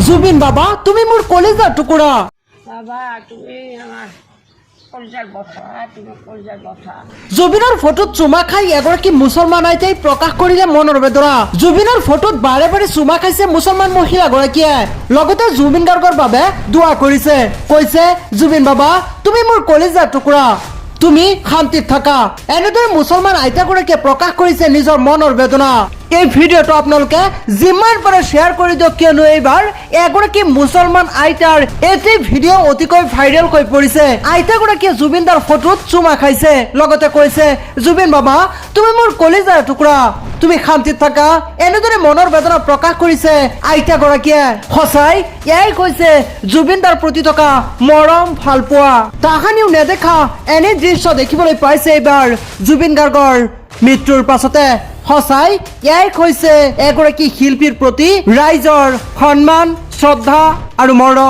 জুবিন বাবা তুমি মোর কলিজার টুকুরা। বাবা তুমি আমার কলিজার বথা, তুমি কলিজার বথা। জুবিনৰ ফটোত চুমা খাই এগৰাকী মুছলমান আইতাই প্ৰকাশ কৰিলে মনৰ বেদনা। জুবিনৰ ফটোত বাৰে বাৰে চুমা খাইছে মুছলমান মহিলাগৰাকীয়ে, লগতে জুবিন গাৰ্গৰ বাবে দোৱা কৰিছে। কৈছে জুবিন বাবা তুমি মোৰ কলিজাৰ টুকুৰা, তুমি শান্তিত থাকা। এনেদৰে মুছলমান আইতাগৰাকীয়ে প্ৰকাশ কৰিছে নিজৰ মনৰ বেদনা। এই ভিডিঅ'টো আপোনালোকে যিমান পাৰে শ্বেয়াৰ কৰি দিয়ক, কিয়নো এইবাৰ এগৰাকী মুছলমান আইতাৰ এটি ভিডিঅ' অতিকৈ ভাইৰেল হৈ পৰিছে। আইতাগৰাকীয়ে জুবিনদাৰ ফটোত চুমা খাইছে, লগতে কৈছে জুবিন বাবা তুমি মোৰ কলিজাৰ টুকুৰা, তুমি শান্তিত থাকা। এনেদৰে মনৰ বেদনা প্ৰকাশ কৰিছে আইতাগৰাকীয়ে। সঁচাই এয়াই কৈছে জুবিনদাৰ প্ৰতি থকা মৰম ভালপোৱা। তাহানিও নেদেখা এনে দৃশ্য দেখিবলৈ পাইছে এইবাৰ জুবিন গাৰ্গৰ মৃত্যুৰ পাছতে। সঁচাই এয়াই কৈছে এগৰাকী শিল্পীৰ প্ৰতি ৰাইজৰ সন্মান, শ্ৰদ্ধা আৰু মৰম।